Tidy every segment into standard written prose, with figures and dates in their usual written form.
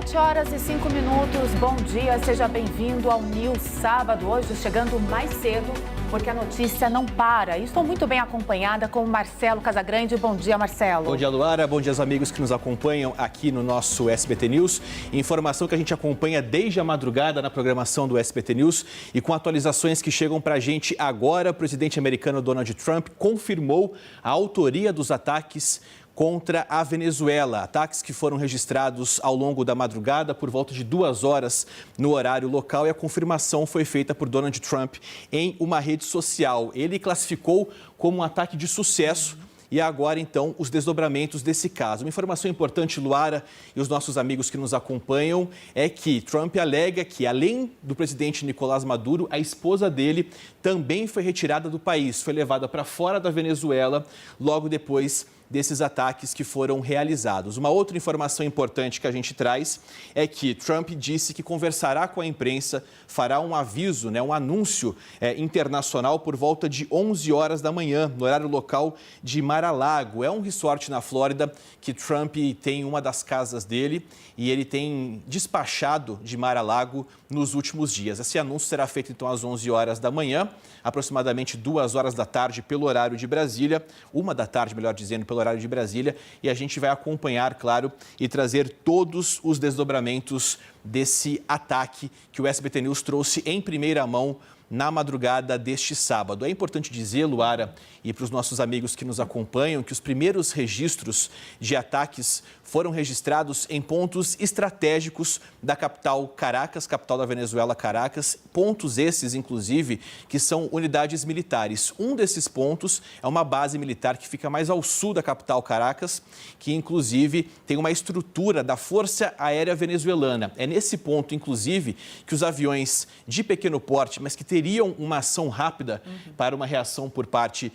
7h05. Bom dia, seja bem-vindo ao News Sábado. Hoje chegando mais cedo, porque a notícia não para. E estou muito bem acompanhada com o Marcelo Casagrande. Bom dia, Marcelo. Bom dia, Luara. Bom dia aos amigos que nos acompanham aqui no nosso SBT News. Informação que a gente acompanha desde a madrugada na programação do SBT News e com atualizações que chegam para a gente agora. O presidente americano Donald Trump confirmou a autoria dos ataques contra a Venezuela. Ataques que foram registrados ao longo da madrugada por volta de 2 horas no horário local, e a confirmação foi feita por Donald Trump em uma rede social. Ele classificou como um ataque de sucesso. E agora, então, os desdobramentos desse caso. Uma informação importante, Luara, e os nossos amigos que nos acompanham, é que Trump alega que, além do presidente Nicolás Maduro, a esposa dele também foi retirada do país, foi levada para fora da Venezuela logo depois desses ataques que foram realizados. Uma outra informação importante que a gente traz é que Trump disse que conversará com a imprensa, fará um aviso, um anúncio internacional por volta de 11 horas da manhã, no horário local de Mar-a-Lago. É um resort na Flórida que Trump tem uma das casas dele e ele tem despachado de Mar-a-Lago nos últimos dias. Esse anúncio será feito então às 11 horas da manhã, aproximadamente 2 horas da tarde pelo horário de Brasília, 1 da tarde, melhor dizendo, pelo horário de Brasília, e a gente vai acompanhar, claro, e trazer todos os desdobramentos desse ataque que o SBT News trouxe em primeira mão na madrugada deste sábado. É importante dizer, Luara, e para os nossos amigos que nos acompanham, que os primeiros registros de ataques foram registrados em pontos estratégicos da capital Caracas, capital da Venezuela, Caracas, pontos esses, inclusive, que são unidades militares. Um desses pontos é uma base militar que fica mais ao sul da capital Caracas, que, inclusive, tem uma estrutura da Força Aérea Venezuelana. É nesse ponto, inclusive, que os aviões de pequeno porte, mas que teriam uma ação rápida para uma reação por parte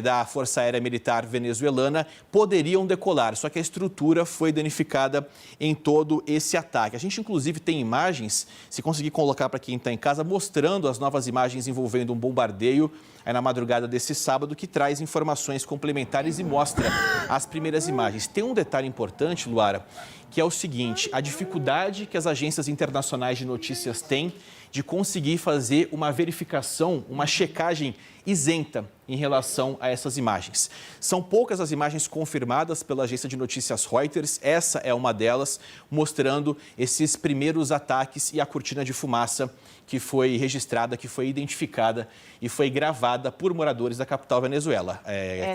da Força Aérea Militar venezuelana, poderiam decolar. Só que a estrutura foi danificada em todo esse ataque. A gente, inclusive, tem imagens, se conseguir colocar para quem está em casa, mostrando as novas imagens envolvendo um bombardeio na madrugada desse sábado, que traz informações complementares e mostra as primeiras imagens. Tem um detalhe importante, Luara, que é o seguinte: a dificuldade que as agências internacionais de notícias têm de conseguir fazer uma verificação, uma checagem isenta em relação a essas imagens. São poucas as imagens confirmadas pela agência de notícias Reuters, essa é uma delas, mostrando esses primeiros ataques e a cortina de fumaça que foi registrada, que foi identificada e foi gravada por moradores da capital Venezuela.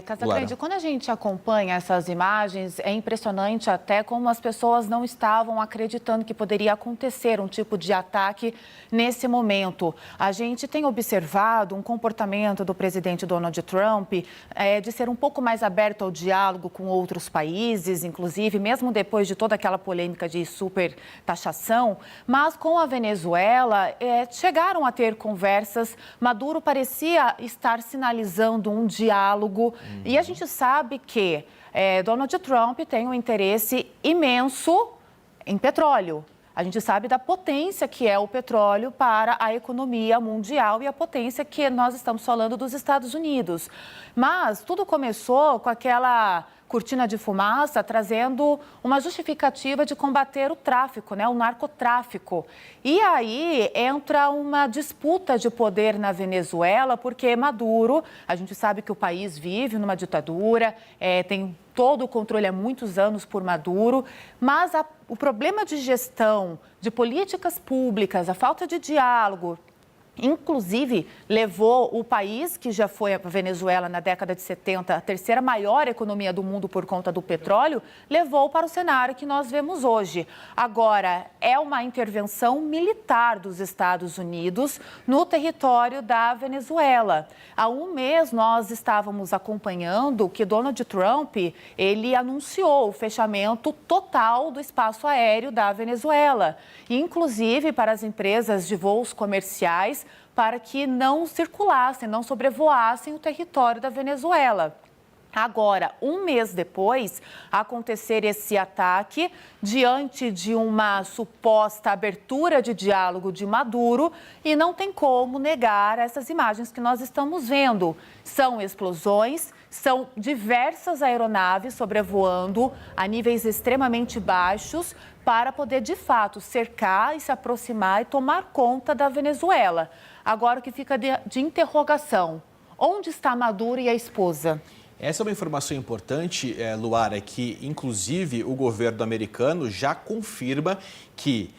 Casagrande, quando a gente acompanha essas imagens, é impressionante até como as pessoas não estavam acreditando que poderia acontecer um tipo de ataque nesse momento. A gente tem observado um comportamento do presidente Donald Trump de ser um pouco mais aberto ao diálogo com outros países, inclusive, mesmo depois de toda aquela polêmica de supertaxação, mas com a Venezuela chegaram a ter conversas. Maduro parecia estar sinalizando um diálogo e a gente sabe que Donald Trump tem um interesse imenso em petróleo. A gente sabe da potência que é o petróleo para a economia mundial e a potência que nós estamos falando dos Estados Unidos. Mas tudo começou com aquela cortina de fumaça trazendo uma justificativa de combater o tráfico, o narcotráfico. E aí entra uma disputa de poder na Venezuela, porque Maduro, a gente sabe que o país vive numa ditadura, tem todo o controle há muitos anos por Maduro, mas o problema de gestão, de políticas públicas, a falta de diálogo, inclusive, levou o país, que já foi a Venezuela na década de 70, a terceira maior economia do mundo por conta do petróleo, levou para o cenário que nós vemos hoje. Agora, é uma intervenção militar dos Estados Unidos no território da Venezuela. Há um mês, nós estávamos acompanhando que Donald Trump, ele anunciou o fechamento total do espaço aéreo da Venezuela, inclusive para as empresas de voos comerciais, para que não circulassem, não sobrevoassem o território da Venezuela. Agora, um mês depois, acontecer esse ataque, diante de uma suposta abertura de diálogo de Maduro, e não tem como negar essas imagens que nós estamos vendo. São explosões, são diversas aeronaves sobrevoando a níveis extremamente baixos, para poder, de fato, cercar e se aproximar e tomar conta da Venezuela. Agora, o que fica de interrogação, onde está Maduro e a esposa? Essa é uma informação importante, Luara, que inclusive o governo americano já confirma que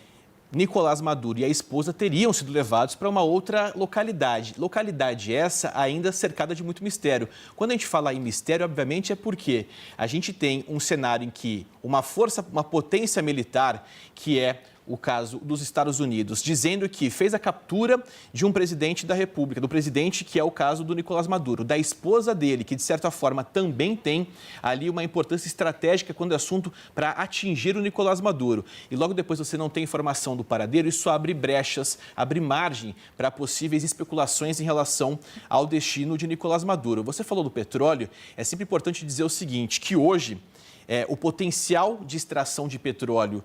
Nicolás Maduro e a esposa teriam sido levados para uma outra localidade. Localidade essa ainda cercada de muito mistério. Quando a gente fala em mistério, obviamente, é porque a gente tem um cenário em que uma potência militar, que é o caso dos Estados Unidos, dizendo que fez a captura de um presidente da República, do presidente que é o caso do Nicolás Maduro, da esposa dele, que de certa forma também tem ali uma importância estratégica quando é assunto para atingir o Nicolás Maduro. E logo depois você não tem informação do paradeiro, isso abre brechas, abre margem para possíveis especulações em relação ao destino de Nicolás Maduro. Você falou do petróleo, é sempre importante dizer o seguinte, que hoje o potencial de extração de petróleo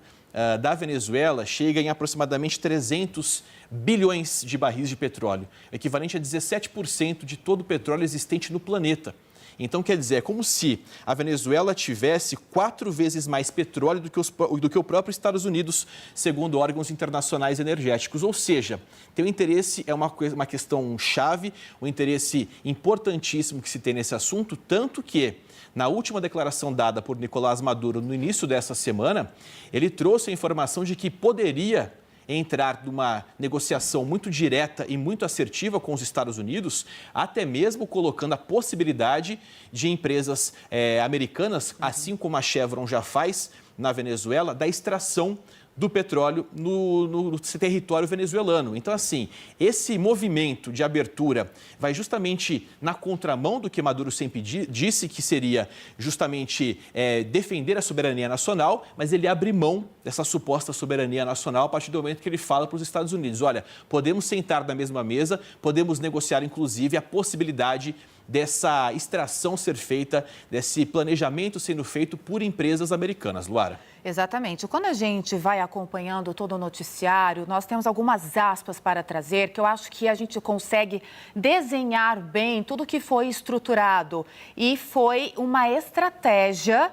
da Venezuela chega em aproximadamente 300 bilhões de barris de petróleo, equivalente a 17% de todo o petróleo existente no planeta. Então, quer dizer, é como se a Venezuela tivesse 4 vezes mais petróleo do que o próprio Estados Unidos, segundo órgãos internacionais energéticos. Ou seja, tem um interesse, é uma questão chave, um interesse importantíssimo que se tem nesse assunto, tanto que, na última declaração dada por Nicolás Maduro no início dessa semana, ele trouxe a informação de que poderia entrar numa negociação muito direta e muito assertiva com os Estados Unidos, até mesmo colocando a possibilidade de empresas americanas, assim como a Chevron já faz na Venezuela, da extração do petróleo no território venezuelano. Então, assim, esse movimento de abertura vai justamente na contramão do que Maduro sempre disse, que seria justamente defender a soberania nacional, mas ele abre mão dessa suposta soberania nacional a partir do momento que ele fala para os Estados Unidos, olha, podemos sentar na mesma mesa, podemos negociar, inclusive, a possibilidade dessa extração ser feita, desse planejamento sendo feito por empresas americanas. Luara. Exatamente. Quando a gente vai acompanhando todo o noticiário, nós temos algumas aspas para trazer, que eu acho que a gente consegue desenhar bem tudo que foi estruturado. E foi uma estratégia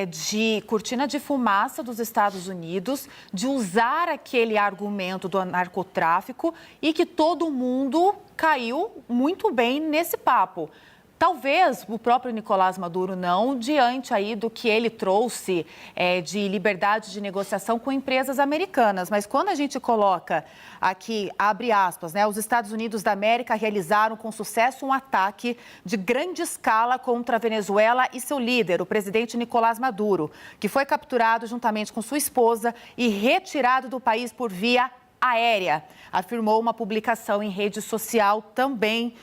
de cortina de fumaça dos Estados Unidos, de usar aquele argumento do narcotráfico e que todo mundo caiu muito bem nesse papo. Talvez o próprio Nicolás Maduro não, diante aí do que ele trouxe de liberdade de negociação com empresas americanas. Mas quando a gente coloca aqui, abre aspas, né, os Estados Unidos da América realizaram com sucesso um ataque de grande escala contra a Venezuela e seu líder, o presidente Nicolás Maduro, que foi capturado juntamente com sua esposa e retirado do país por via aérea, afirmou uma publicação em rede social também.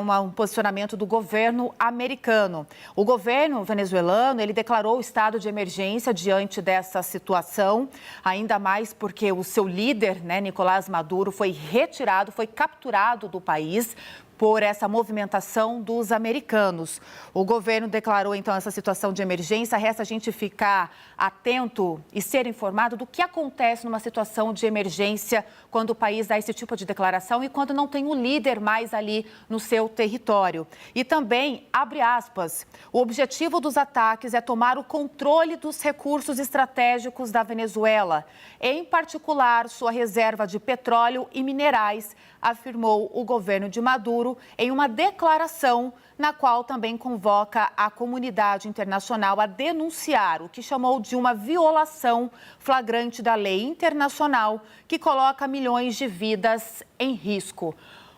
Um posicionamento do governo americano. O governo venezuelano, ele declarou o estado de emergência diante dessa situação, ainda mais porque o seu líder, né, Nicolás Maduro, foi retirado, foi capturado do país por essa movimentação dos americanos. O governo declarou, então, essa situação de emergência. Resta a gente ficar atento e ser informado do que acontece numa situação de emergência quando o país dá esse tipo de declaração e quando não tem um líder mais ali no seu território. E também, abre aspas, o objetivo dos ataques é tomar o controle dos recursos estratégicos da Venezuela, em particular sua reserva de petróleo e minerais, afirmou o governo de Maduro em uma declaração na qual também convoca a comunidade internacional a denunciar o que chamou de uma violação flagrante da lei internacional que coloca milhões de vidas em risco.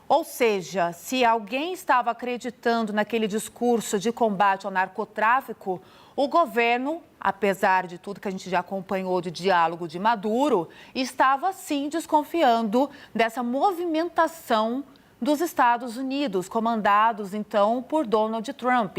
Ou seja, se alguém estava acreditando naquele discurso de combate ao narcotráfico, o governo, apesar de tudo que a gente já acompanhou de diálogo de Maduro, estava sim desconfiando dessa movimentação dos Estados Unidos, comandados então por Donald Trump.